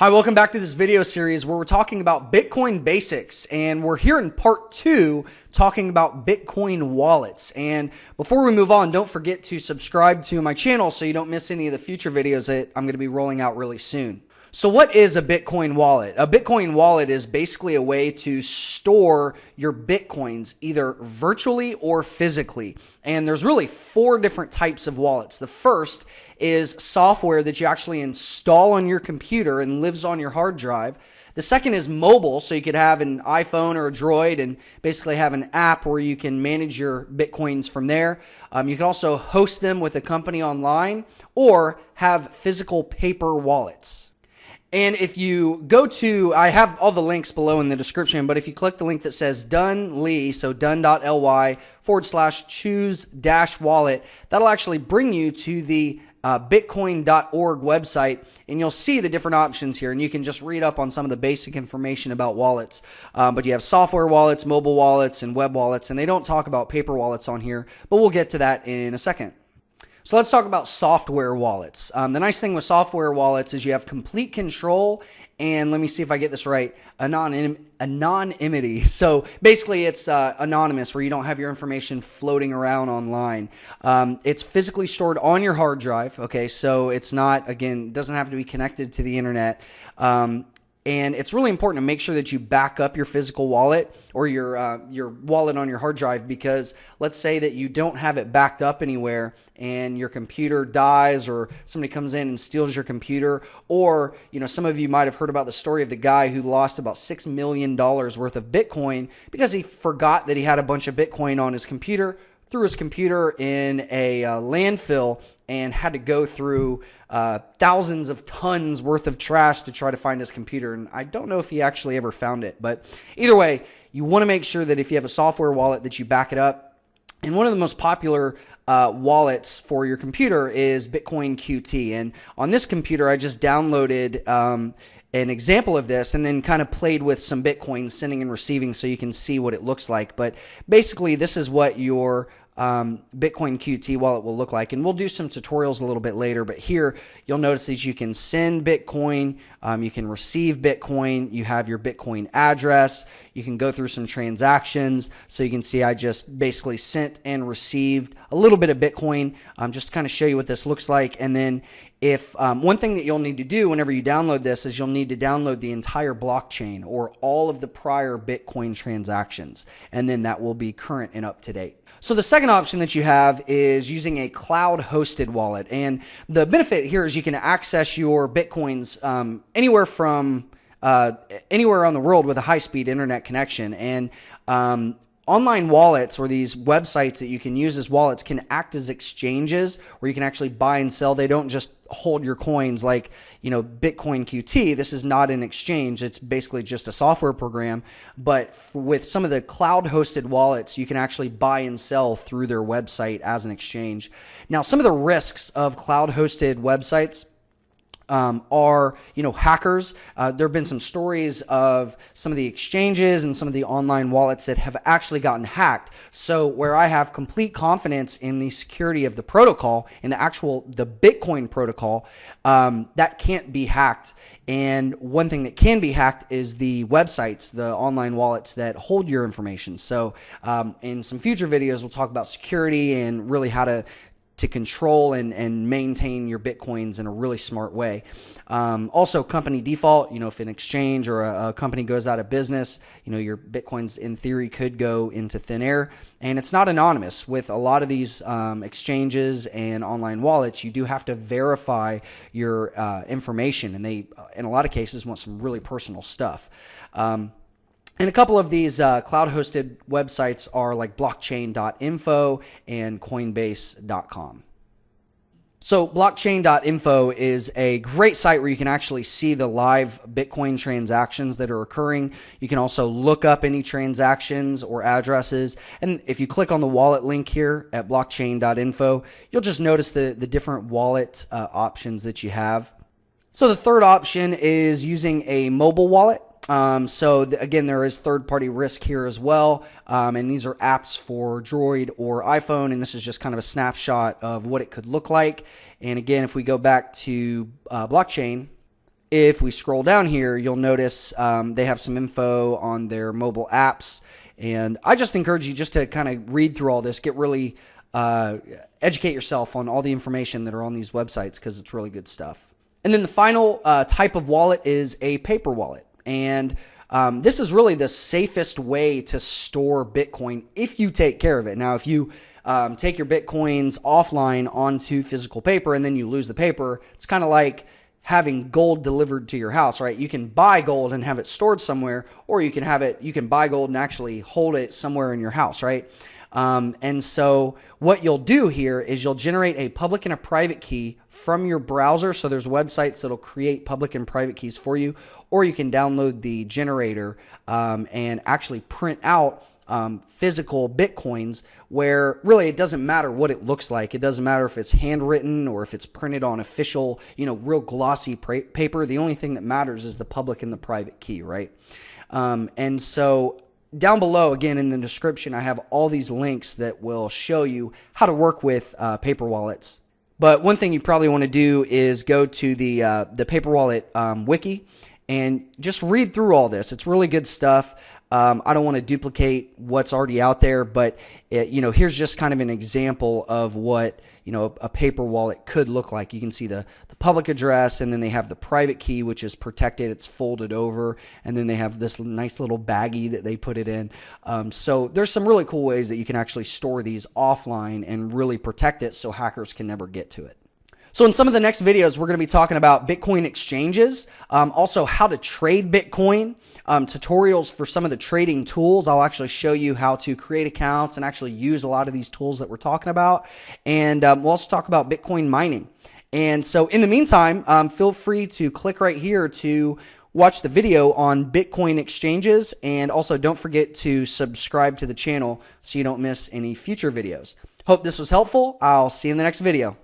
Hi, welcome back to this video series where we're talking about Bitcoin basics, and we're here in part 2 talking about Bitcoin wallets. And before we move on, don't forget to subscribe to my channel so you don't miss any of the future videos that I'm going to be rolling out really soon. So what is a Bitcoin wallet? A Bitcoin wallet is basically a way to store your Bitcoins either virtually or physically. And there's really 4 different types of wallets. The first is software that you actually install on your computer and lives on your hard drive. The second is mobile, so you could have an iPhone or a Droid and basically have an app where you can manage your Bitcoins from there. You can also host them with a company online or have physical paper wallets. And if you go to, I have all the links below in the description, but if you click the link that says Dun.ly, so dun.ly/choose-wallet, that'll actually bring you to the bitcoin.org website, and you'll see the different options here, and you can just read up on some of the basic information about wallets. But you have software wallets, mobile wallets, and web wallets, and they don't talk about paper wallets on here, but we'll get to that in a second. So let's talk about software wallets. The nice thing with software wallets is you have complete control, and let me see if I get this right, anonymity. So basically it's anonymous, where you don't have your information floating around online. It's physically stored on your hard drive, okay? So it's not, again, doesn't have to be connected to the internet. And it's really important to make sure that you back up your physical wallet or your wallet on your hard drive, because let's say that you don't have it backed up anywhere and your computer dies, or somebody comes in and steals your computer, or some of you might have heard about the story of the guy who lost about $6 million worth of Bitcoin because he forgot that he had a bunch of Bitcoin on his computer, threw his computer in a landfill, and had to go through thousands of tons worth of trash to try to find his computer. And I don't know if he actually ever found it. But either way, you want to make sure that if you have a software wallet that you back it up. And one of the most popular wallets for your computer is Bitcoin QT. And on this computer, I just downloaded an example of this and then kind of played with some Bitcoin sending and receiving so you can see what it looks like. But basically, this is what your Bitcoin QT wallet will look like. And we'll do some tutorials a little bit later, but here you'll notice that you can send Bitcoin, you can receive Bitcoin, you have your Bitcoin address, you can go through some transactions. So you can see I just basically sent and received a little bit of Bitcoin, just to kind of show you what this looks like. And then if one thing that you'll need to do whenever you download this is you'll need to download the entire blockchain or all of the prior Bitcoin transactions, and then that will be current and up to date. So the second option that you have is using a cloud-hosted wallet, and the benefit here is you can access your Bitcoins anywhere from anywhere around the world with a high-speed internet connection. And online wallets, or these websites that you can use as wallets, can act as exchanges where you can actually buy and sell. They don't just hold your coins like, Bitcoin QT. This is not an exchange. It's basically just a software program. But with some of the cloud-hosted wallets, you can actually buy and sell through their website as an exchange. Now, some of the risks of cloud-hosted websites are, hackers. There have been some stories of some of the exchanges and some of the online wallets that have actually gotten hacked. So where I have complete confidence in the security of the protocol, in the Bitcoin protocol, that can't be hacked. And one thing that can be hacked is the websites, the online wallets that hold your information. So in some future videos, we'll talk about security and really how to control and maintain your Bitcoins in a really smart way. Also, company default, if an exchange or a company goes out of business, your Bitcoins in theory could go into thin air. And it's not anonymous. With a lot of these exchanges and online wallets, you do have to verify your information, and they, in a lot of cases, want some really personal stuff. And a couple of these cloud-hosted websites are like blockchain.info and coinbase.com. So blockchain.info is a great site where you can actually see the live Bitcoin transactions that are occurring. You can also look up any transactions or addresses. And if you click on the wallet link here at blockchain.info, you'll just notice the different wallet options that you have. So the third option is using a mobile wallet. Again, there is third-party risk here as well, and these are apps for Droid or iPhone, and this is just kind of a snapshot of what it could look like. And again, if we go back to blockchain, If we scroll down here, you'll notice they have some info on their mobile apps. And I just encourage you just to kind of read through all this, get really educate yourself on all the information that are on these websites because it's really good stuff. And then the final type of wallet is a paper wallet. And this is really the safest way to store Bitcoin if you take care of it. Now, if you take your Bitcoins offline onto physical paper and then you lose the paper, it's kind of like having gold delivered to your house, right? You can buy gold and have it stored somewhere, or you can buy gold and actually hold it somewhere in your house, right? And so what you'll do here is you'll generate a public and a private key from your browser. So there's websites that'll create public and private keys for you, or you can download the generator and actually print out physical Bitcoins, where really it doesn't matter what it looks like. It doesn't matter if it's handwritten or if it's printed on official, real glossy paper. The only thing that matters is the public and the private key, right? And so down below, again, in the description, I have all these links that will show you how to work with paper wallets. But one thing you probably want to do is go to the Paper Wallet wiki and just read through all this. It's really good stuff. I don't want to duplicate what's already out there, but here's just kind of an example of what a paper wallet could look like. You can see the public address, and then they have the private key, which is protected. It's folded over, and then they have this nice little baggie that they put it in. So there's some really cool ways that you can actually store these offline and really protect it so hackers can never get to it. So in some of the next videos, we're going to be talking about Bitcoin exchanges, also how to trade Bitcoin, tutorials for some of the trading tools. I'll actually show you how to create accounts and actually use a lot of these tools that we're talking about. And we'll also talk about Bitcoin mining. And so in the meantime, feel free to click right here to watch the video on Bitcoin exchanges. And also don't forget to subscribe to the channel so you don't miss any future videos. Hope this was helpful. I'll see you in the next video.